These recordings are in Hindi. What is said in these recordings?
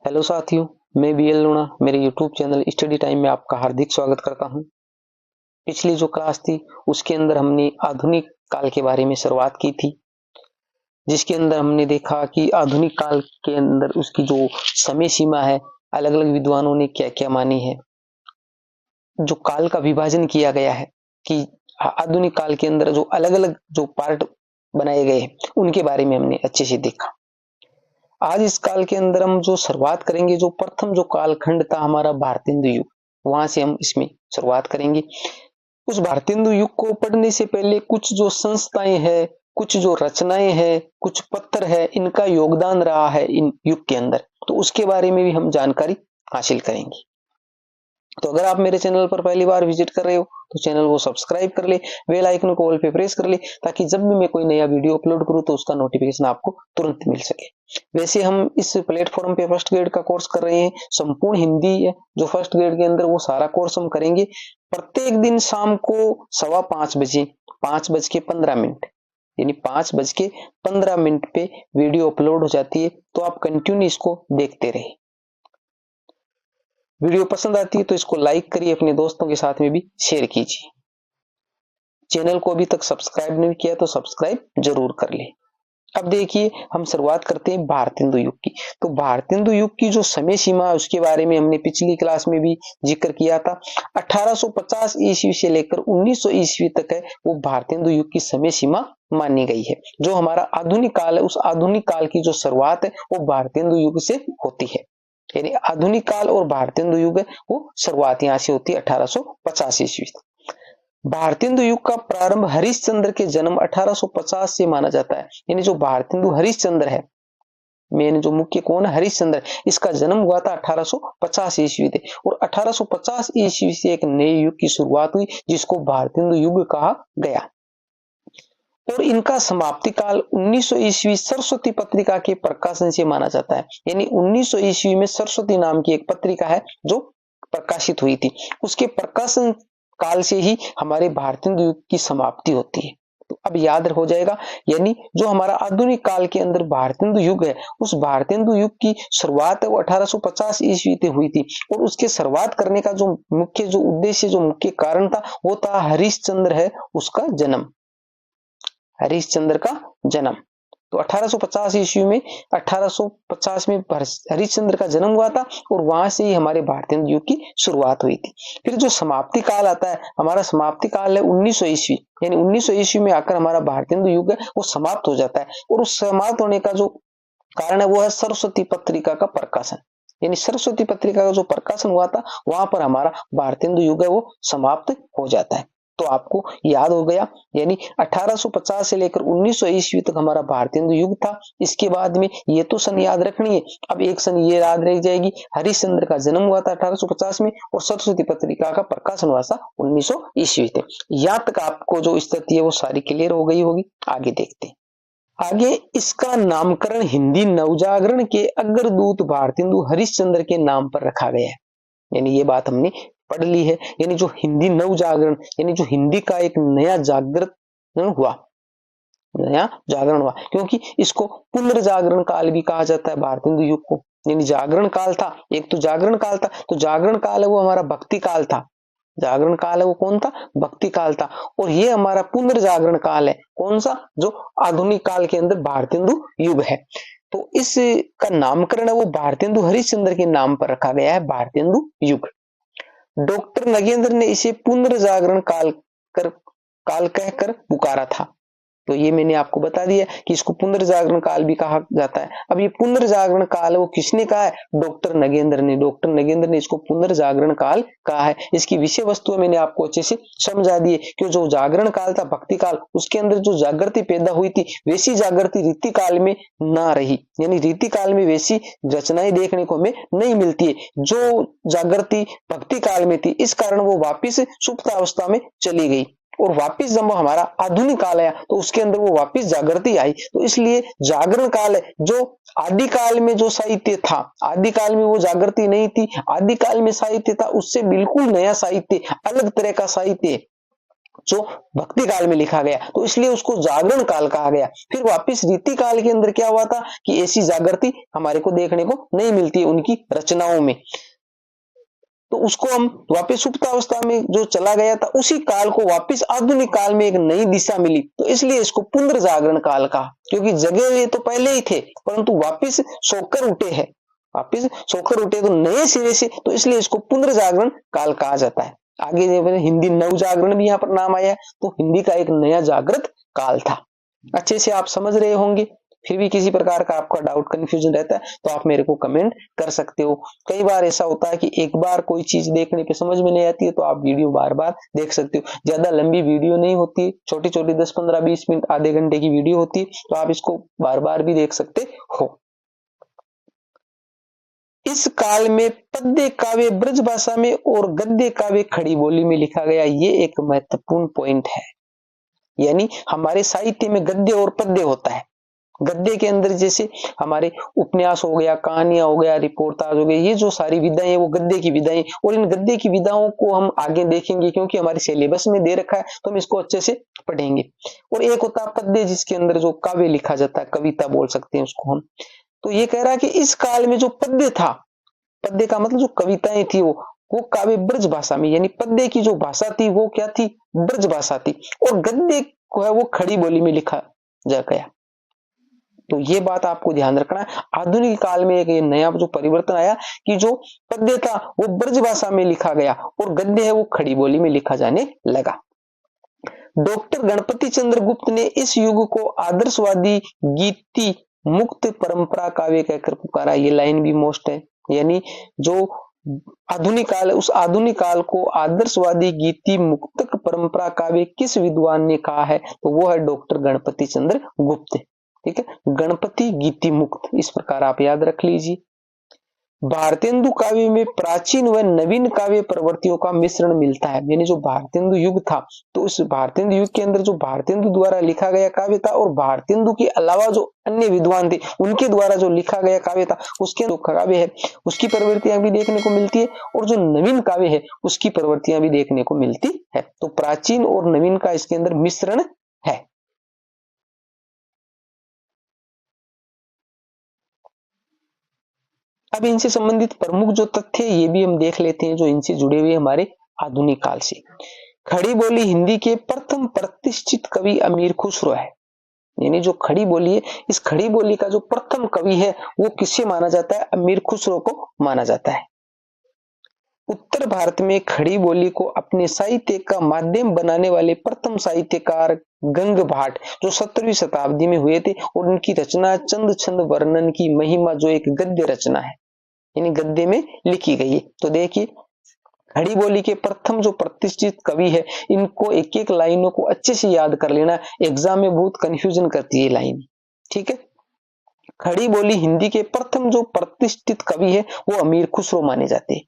हेलो साथियों, मैं बीएल लूणा मेरे यूट्यूब चैनल स्टडी टाइम में आपका हार्दिक स्वागत करता हूं। पिछली जो क्लास थी उसके अंदर हमने आधुनिक काल के बारे में शुरुआत की थी, जिसके अंदर हमने देखा कि आधुनिक काल के अंदर उसकी जो समय सीमा है, अलग अलग विद्वानों ने क्या क्या मानी है। जो काल का विभाजन किया गया है कि आधुनिक काल के अंदर जो अलग अलग जो पार्ट बनाए गए हैं उनके बारे में हमने अच्छे से देखा। आज इस काल के अंदर हम जो शुरुआत करेंगे, जो प्रथम जो कालखंड था हमारा भारतेंदु युग, वहां से हम इसमें शुरुआत करेंगे। उस भारतेंदु युग को पढ़ने से पहले कुछ जो संस्थाएं हैं, कुछ जो रचनाएं हैं, कुछ पत्र है, इनका योगदान रहा है इन युग के अंदर, तो उसके बारे में भी हम जानकारी हासिल करेंगे। तो अगर आप मेरे चैनल पर पहली बार विजिट कर रहे हो तो चैनल को सब्सक्राइब कर ले, बेल आइकन को ऑल पे प्रेस कर ले, ताकि जब भी मैं कोई नया वीडियो अपलोड करूं तो उसका नोटिफिकेशन आपको तुरंत मिल सके। वैसे हम इस प्लेटफॉर्म पे फर्स्ट ग्रेड का कोर्स कर रहे हैं, संपूर्ण हिंदी है जो फर्स्ट ग्रेड के अंदर, वो सारा कोर्स हम करेंगे। प्रत्येक दिन शाम को 5:15 बजे 5:15 यानी 5:15 पे वीडियो अपलोड हो जाती है, तो आप कंटिन्यू इसको देखते रहे। वीडियो पसंद आती है तो इसको लाइक करिए, अपने दोस्तों के साथ में भी शेयर कीजिए। चैनल को अभी तक सब्सक्राइब नहीं किया तो सब्सक्राइब जरूर कर ले। अब देखिए, हम शुरुआत करते हैं भारतेंदु युग की। तो भारतेंदु युग की जो समय सीमा है उसके बारे में हमने पिछली क्लास में भी जिक्र किया था। 1850 ईस्वी से लेकर 1900 ईस्वी तक है वो भारतेंदु युग की समय सीमा मानी गई है। जो हमारा आधुनिक काल है, उस आधुनिक काल की जो शुरुआत है वो भारतेंदु युग से होती है। यानी आधुनिक काल और भारतेंदु युग है वो शुरुआत यहां से होती है 1850 ईस्वी। भारतेंदु युग का प्रारंभ हरिश्चंद्र के जन्म 1850 से माना जाता है। यानी जो भारतेंदु हरिश्चंद्र है, मेन जो मुख्य कौन है, हरिश्चंद्र, इसका जन्म हुआ था 1850 ईस्वी थे। और 1850 ईस्वी से एक नए युग की शुरुआत हुई जिसको भारतेंदु युग कहा गया। और इनका समाप्ति काल 1900 ईस्वी सरस्वती पत्रिका के प्रकाशन से माना जाता है। यानी 1900 ईस्वी में सरस्वती नाम की एक पत्रिका है जो प्रकाशित हुई थी, उसके प्रकाशन काल से ही हमारे भारतेंदु युग की समाप्ति होती है। तो अब याद हो जाएगा, यानी जो हमारा आधुनिक काल के अंदर भारतेंदु युग है, उस भारतेंदु युग की शुरुआत है वो 1850 ईस्वी से हुई थी। और उसके शुरुआत करने का जो मुख्य जो उद्देश्य, जो मुख्य कारण था, वो था हरिश्चंद्र है उसका जन्म, हरिश्चंद्र का जन्म। तो 1850 ईस्वी में 1850 में हरिश्चंद्र का जन्म हुआ था और वहां से ही हमारे भारतेंदु युग की शुरुआत हुई थी। फिर जो समाप्ति काल आता है, हमारा समाप्ति काल है 1900 ईस्वी। यानी 1900 ईस्वी में आकर हमारा भारतेंदु युग है वो समाप्त हो जाता है। और उस समाप्त होने का जो कारण है वो है सरस्वती पत्रिका का प्रकाशन। यानी सरस्वती पत्रिका का जो प्रकाशन हुआ था वहां पर हमारा भारतेंदु युग है वो समाप्त हो जाता है। तो आपको याद हो गया, यानी 1850 से लेकर 1900 ईस्वी तक हमारा भारतेंदु युग था। इसके बाद में ये तो सन याद रखनी है। अब एक सन ये याद रह जाएगी, हरिश्चंद्र का जन्म हुआ था 1850 में और सरस्वती पत्रिका का प्रकाशन हुआ था 1900 ईस्वी थे। यहाँ तक आपको जो स्थिति है वो सारी क्लियर हो गई होगी। आगे देखते हैं। आगे इसका नामकरण हिंदी नवजागरण के अग्रदूत भारतेंदु हरिश्चंद्र के नाम पर रखा गया है। यानी ये बात हमने पढ़ ली है। यानी जो हिंदी नवजागरण, यानी जो हिंदी का एक नया जागरण हुआ, नया जागरण हुआ, क्योंकि इसको पुनर्जागरण काल भी कहा जाता है भारतेंदु युग को। यानी जागरण काल था, एक तो जागरण काल था, तो जागरण काल है वो हमारा भक्ति काल था। जागरण काल है वो कौन था, भक्ति काल था। और ये हमारा पुनर्जागरण काल है, कौन सा, जो आधुनिक काल के अंदर भारतेंदु युग है। तो इसका नामकरण है वो भारतेंदु हरिश्चंद्र के नाम पर रखा गया है, भारतेंदु युग। डॉक्टर नगेंद्र ने इसे पुनर्जागरण काल कहकर पुकारा था। तो ये मैंने आपको बता दिया कि इसको पुनर्जागरण काल भी कहा जाता है। अब ये पुनर्जागरण काल वो किसने कहा है, डॉक्टर नगेंद्र ने। डॉक्टर नगेंद्र ने इसको पुनर्जागरण काल कहा है। इसकी विषय वस्तु मैंने आपको अच्छे से समझा दी है कि जो जागरण काल था, भक्ति काल, उसके अंदर जो जागृति पैदा हुई थी वैसी जागृति रीति काल में ना रही। यानी रीति काल में वैसी रचनाएं देखने को हमें नहीं मिलती है जो जागृति भक्ति काल में थी। इस कारण वो वापिस सुप्त अवस्था में चली गई। और वापिस जब हमारा आधुनिक काल आया तो उसके अंदर वो वापिस जागृति आई। तो इसलिए जागरण काल है, जो आदि काल में जो साहित्य था, आदि काल में वो जागृति नहीं थी, आदि काल में साहित्य था उससे बिल्कुल नया साहित्य, अलग तरह का साहित्य जो भक्ति काल में लिखा गया, तो इसलिए उसको जागरण काल कहा गया। फिर वापस रीति काल के अंदर क्या हुआ था कि ऐसी जागृति हमारे को देखने को नहीं मिलती है उनकी रचनाओं में, तो उसको हम वापस सुप्तावस्था में जो चला गया था उसी काल को वापस आधुनिक काल में एक नई दिशा मिली, तो इसलिए इसको पुनर्जागरण काल कहा। क्योंकि जगे हुए तो पहले ही थे परंतु वापस सोकर उठे हैं, वापस सोकर उठे तो नए सिरे से, तो इसलिए इसको पुनर्जागरण काल कहा जाता है। आगे हिंदी नवजागरण भी यहाँ पर नाम आया, तो हिंदी का एक नया जागृत काल था। अच्छे से आप समझ रहे होंगे। फिर भी किसी प्रकार का आपका डाउट कंफ्यूजन रहता है तो आप मेरे को कमेंट कर सकते हो। कई बार ऐसा होता है कि एक बार कोई चीज देखने पे समझ में नहीं आती है तो आप वीडियो बार बार देख सकते हो। ज्यादा लंबी वीडियो नहीं होती, छोटी छोटी 10, 15, 20 मिनट, आधे घंटे की वीडियो होती है, तो आप इसको बार बार भी देख सकते हो। इस काल में पद्य काव्य ब्रज भाषा में और गद्य काव्य खड़ी बोली में लिखा गया, ये एक महत्वपूर्ण पॉइंट है। यानी हमारे साहित्य में गद्य और पद्य होता है। गद्य के अंदर जैसे हमारे उपन्यास हो गया, कहानियां हो गया, रिपोर्टाज हो गए, ये जो सारी विधाएं हैं वो गद्य की विधाएं, और इन गद्य की विधाओं को हम आगे देखेंगे क्योंकि हमारे सिलेबस में दे रखा है, तो हम इसको अच्छे से पढ़ेंगे। और एक होता है पद्य जिसके अंदर जो काव्य लिखा जाता है, कविता बोल सकते हैं उसको हम। तो ये कह रहा है कि इस काल में जो पद्य था, पद्य का मतलब जो कविताएं थी वो काव्य ब्रज भाषा में, यानी पद्य की जो भाषा थी वो क्या थी, ब्रज भाषा थी, और गद्य को है वो खड़ी बोली में लिखा जा गया। तो ये बात आपको ध्यान रखना है। आधुनिक काल में एक नया जो परिवर्तन आया कि जो पद्य था वो ब्रज भाषा में लिखा गया और गद्य है वो खड़ी बोली में लिखा जाने लगा। डॉक्टर गणपति चंद्र गुप्त ने इस युग को आदर्शवादी गीति मुक्त परंपरा काव्य कहकर पुकारा। ये लाइन भी मोस्ट है, यानी जो आधुनिक काल है उस आधुनिक काल को आदर्शवादी गीति मुक्तक परंपरा काव्य किस विद्वान ने कहा है, तो वो है डॉक्टर गणपति चंद्र गुप्त। ठीक है, गणपति गीति मुक्त, इस प्रकार आप याद रख लीजिए। भारतेंदु काव्य में प्राचीन व नवीन काव्य प्रवृत्तियों का मिश्रण मिलता है। यानी जो भारतेंदु युग था, तो उस भारतेंदु युग के अंदर जो भारतेंदु द्वारा लिखा गया काव्य था और भारतेंदु के अलावा जो अन्य विद्वान थे उनके द्वारा जो लिखा गया काव्य था, उसके जो काव्य है उसकी प्रवृत्तियां भी देखने को मिलती है, और जो नवीन काव्य है उसकी प्रवृत्तियां भी देखने को मिलती है। तो प्राचीन और नवीन का इसके अंदर मिश्रण है। अब इनसे संबंधित प्रमुख जो तथ्य ये भी हम देख लेते हैं जो इनसे जुड़े हुए हमारे आधुनिक काल से। खड़ी बोली हिंदी के प्रथम प्रतिष्ठित कवि अमीर खुसरो है। यानी जो खड़ी बोली है, इस खड़ी बोली का जो प्रथम कवि है वो किसे माना जाता है, अमीर खुसरो को माना जाता है। उत्तर भारत में खड़ी बोली को अपने साहित्य का माध्यम बनाने वाले प्रथम साहित्यकार गंग भाट जो 17वीं शताब्दी में हुए थे, और उनकी रचना चंद छंद वर्णन की महिमा जो एक गद्य रचना है, यानी गद्य में लिखी गई है। तो देखिए खड़ी बोली के प्रथम जो प्रतिष्ठित कवि है, इनको एक एक लाइनों को अच्छे से याद कर लेना, एग्जाम में बहुत कंफ्यूजन करती है लाइन। ठीक है, खड़ी बोली हिंदी के प्रथम जो प्रतिष्ठित कवि है वो अमीर खुसरो माने जाते हैं।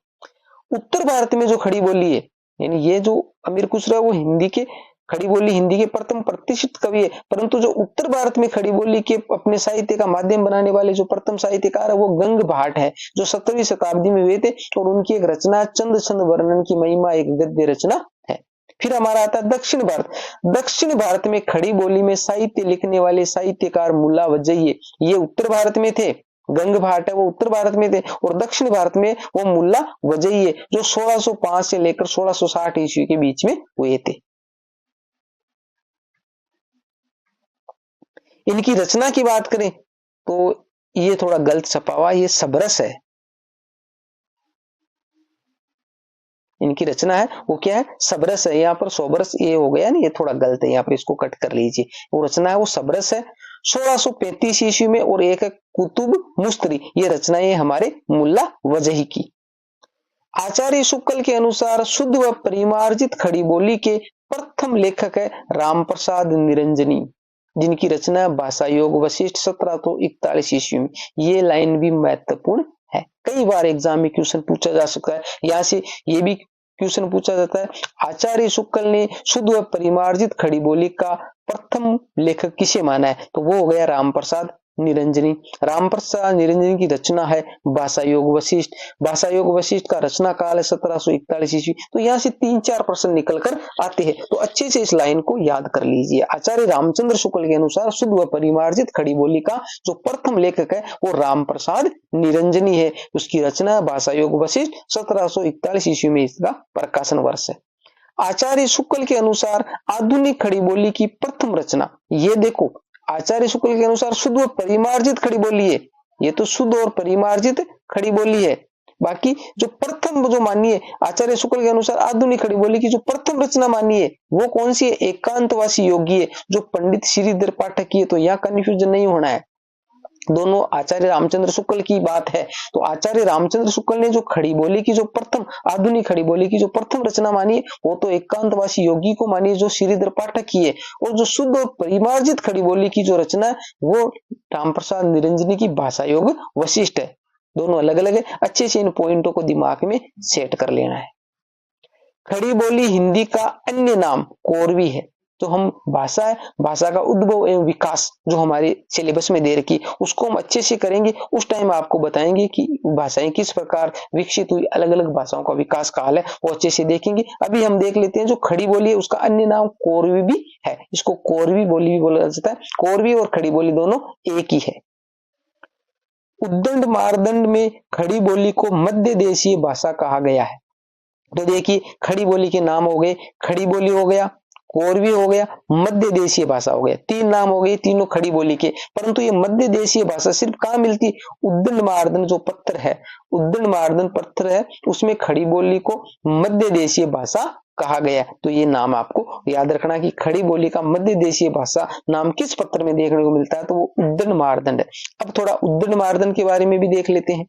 उत्तर भारत में जो खड़ी बोली है, यानी ये जो अमीर खुसरो है वो हिंदी के खड़ी बोली हिंदी के प्रथम प्रतिष्ठित कवि है, परंतु जो उत्तर भारत में खड़ी बोली के अपने साहित्य का माध्यम बनाने वाले जो प्रथम साहित्यकार है वो गंग भाट है जो 17वीं शताब्दी में हुए थे, और उनकी एक रचना चंद छंद वर्णन की महिमा एक गद्य रचना है। फिर हमारा आता है दक्षिण भारत। दक्षिण भारत में खड़ी बोली में साहित्य लिखने वाले साहित्यकार मुल्ला वजही, ये उत्तर भारत में थे, गंग भाट है वो उत्तर भारत में थे, और दक्षिण भारत में वो मुल्ला वजही है जो 1605 से लेकर 1660 ईस्वी के बीच में हुए थे। इनकी रचना की बात करें तो ये थोड़ा गलत छपा हुआ, ये सबरस है। इनकी रचना है वो क्या है, सबरस है। यहाँ पर सोबरस ये हो गया ना, ये थोड़ा गलत है, यहाँ पर इसको कट कर लीजिए। वो रचना है वो सबरस है 1635 ईस्वी में, और एक है कुतुब मुस्तरी, ये रचनाएं हमारे मुल्ला वजही की। आचार्य शुक्ल के अनुसार शुद्ध व परिमार्जित खड़ी बोली के प्रथम लेखक है राम प्रसाद निरंजनी, जिनकी रचना भाषा योग वशिष्ठ 1741 ईस्वी में। ये लाइन भी महत्वपूर्ण है, कई बार एग्जाम में क्वेश्चन पूछा जा सकता है। यहाँ से ये भी क्वेश्चन पूछा जाता है, आचार्य शुक्ल ने शुद्ध व परिमार्जित खड़ी बोली का प्रथम लेखक किसे माना है, तो वो हो गया राम प्रसाद निरंजनी। रामप्रसाद निरंजनी की रचना है भाषा योग वशिष्ठ। भाषा योग वशिष्ठ का रचना काल है 1741 ईस्वी। तो यहाँ से 3-4 प्रश्न निकल कर आते हैं, तो अच्छे से इस लाइन को याद कर लीजिए। आचार्य रामचंद्र शुक्ल के अनुसार शुद्ध व परिमार्जित खड़ी बोली का जो प्रथम लेखक है वो रामप्रसाद निरंजनी है। उसकी रचना भाषा योग वशिष्ठ 1741 ईस्वी में इसका प्रकाशन वर्ष है। आचार्य शुक्ल के अनुसार आधुनिक खड़ी बोली की प्रथम रचना, ये देखो आचार्य शुक्ल के अनुसार शुद्ध और परिमार्जित खड़ी बोली है, ये तो शुद्ध और परिमार्जित खड़ी बोली है। बाकी जो प्रथम जो मानी है आचार्य शुक्ल के अनुसार आधुनिक खड़ी बोली की जो प्रथम रचना मानी है वो कौन सी है? एकांतवासी योगी है, जो पंडित श्रीधर पाठक की है। तो यहाँ कंफ्यूजन नहीं होना है, दोनों आचार्य रामचंद्र शुक्ल की बात है। तो आचार्य रामचंद्र शुक्ल ने जो खड़ी बोली की जो प्रथम आधुनिक खड़ी बोली की जो प्रथम रचना मानी है वो तो एकांतवासी योगी को मानी है, जो श्रीधर पाठक की है। और जो शुद्ध और परिमार्जित खड़ी बोली की जो रचना है वो रामप्रसाद निरंजनी की भाषा योग वशिष्ठ है। दोनों अलग अलग है, अच्छे से इन पॉइंटों को दिमाग में सेट कर लेना है। खड़ी बोली हिंदी का अन्य नाम कोरवी है। तो हम भाषा है, भाषा का उद्भव एवं विकास जो हमारे सिलेबस में दे रखी उसको हम अच्छे से करेंगे। उस टाइम आपको बताएंगे कि भाषाएं किस प्रकार विकसित हुई, अलग अलग भाषाओं का विकास काल है वो अच्छे से देखेंगे। अभी हम देख लेते हैं जो खड़ी बोली है उसका अन्य नाम कोरवी भी है, इसको कोरवी बोली भी बोला जाता है। कोरवी और खड़ी बोली दोनों एक ही है। उद्दंड मारदंड में खड़ी बोली को मध्य देशीय भाषा कहा गया है। तो देखिए खड़ी बोली के नाम हो गए, खड़ी बोली हो गया, कोरवी हो गया, मध्य देशीय भाषा हो गया। 3 नाम हो गए तीनों खड़ी बोली के। परंतु ये मध्य देशीय भाषा सिर्फ कहां मिलती? उद्दंड मार्दन जो पत्र है, उद्दंड मार्दन पत्र है उसमें खड़ी बोली को मध्य देशीय भाषा कहा गया। तो ये नाम आपको याद रखना कि खड़ी बोली का मध्य देशीय भाषा नाम किस पत्र में देखने को मिलता है, तो वो उद्दंड मार्दन है। अब थोड़ा उद्दंड मार्दन के बारे में भी देख लेते हैं।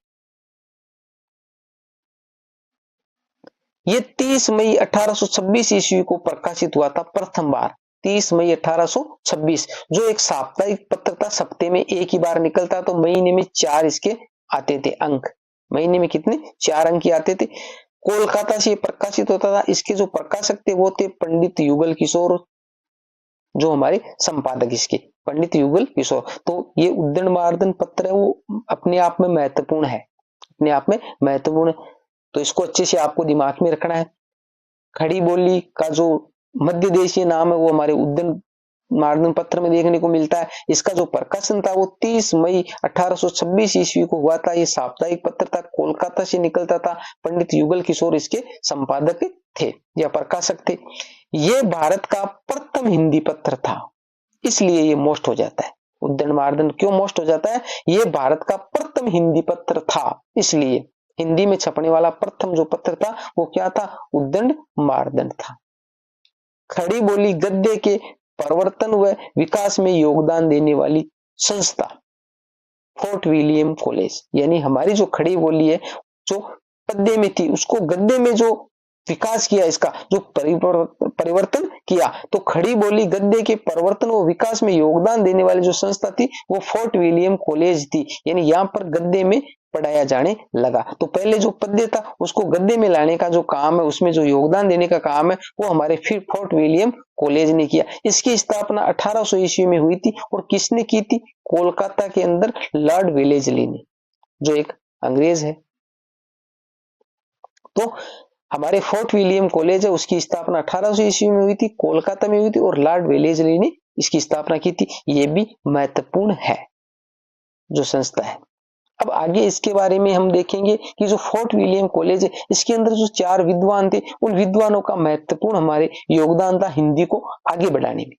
ये 30 मई 1826 ईस्वी को प्रकाशित हुआ था प्रथम बार। 30 मई 1826 जो एक साप्ताहिक पत्र था, सप्ताह में एक ही बार निकलता, तो महीने में 4 इसके आते थे अंक। महीने में कितने? 4 अंक आते थे। कोलकाता से प्रकाशित होता था। इसके जो प्रकाशक थे वो थे पंडित युगल किशोर, जो हमारे संपादक इसके पंडित युगल किशोर। तो ये उद्दंड मार्दन पत्र है वो अपने आप में महत्वपूर्ण है, अपने आप में महत्वपूर्ण है। तो इसको अच्छे से आपको दिमाग में रखना है। खड़ी बोली का जो मध्य देशीय नाम है वो हमारे उद्दंड मार्दन पत्र में देखने को मिलता है। इसका जो प्रकाशन था वो 30 मई 1826 ईस्वी को हुआ था। ये साप्ताहिक पत्र था, कोलकाता से निकलता था। पंडित युगल किशोर इसके संपादक थे या प्रकाशक थे। ये भारत का प्रथम हिंदी पत्र था, इसलिए ये मोस्ट हो जाता है। उद्दंड मार्दन क्यों मोस्ट हो जाता है? ये भारत का प्रथम हिंदी पत्र था, इसलिए हिंदी में छपने वाला प्रथम जो पत्र था वो क्या था? उद्दंड मार्दन था। खड़ी बोली गद्य के परिवर्तन व विकास में योगदान देने वाली संस्था फोर्ट विलियम कॉलेज। यानी हमारी जो खड़ी बोली है जो पद्य में थी उसको गद्य में जो विकास किया, इसका जो परिवर्तन किया, तो खड़ी बोली गद्य के परिवर्तन व विकास में योगदान देने वाली जो संस्था थी वो फोर्ट विलियम कॉलेज थी। यानी यहाँ पर गद्य में पढ़ाया जाने लगा। तो पहले जो पद्य था उसको गद्य में लाने का जो काम है, उसमें जो योगदान देने का काम है वो हमारे फिर फोर्ट विलियम कॉलेज ने किया। इसकी स्थापना 1800 ईस्वी में हुई थी और किसने की थी? कोलकाता के अंदर लॉर्ड वेलेस्ली ने, जो एक अंग्रेज है। तो हमारे फोर्ट विलियम कॉलेज है उसकी स्थापना 1800 ईस्वी में हुई थी, कोलकाता में हुई थी और लॉर्ड वेलेस्ली ने इसकी स्थापना की थी। ये भी महत्वपूर्ण है जो संस्था है। अब आगे इसके बारे में हम देखेंगे कि जो फोर्ट विलियम कॉलेज है इसके अंदर जो 4 विद्वान थे उन विद्वानों का महत्वपूर्ण हमारे योगदान था हिंदी को आगे बढ़ाने में,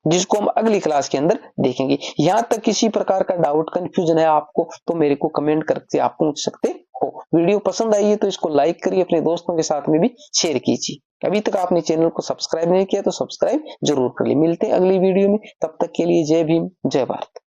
जिसको हम अगली क्लास के अंदर देखेंगे। यहां तक किसी प्रकार का डाउट कंफ्यूजन है आपको तो मेरे को कमेंट करके आप पूछ सकते हो। वीडियो पसंद आई है तो इसको लाइक करिए, अपने दोस्तों के साथ में भी शेयर कीजिए। अभी तक आपने चैनल को सब्सक्राइब नहीं किया तो सब्सक्राइब जरूर कर लीजिए। मिलते हैं अगली वीडियो में, तब तक के लिए जय भीम जय भारत।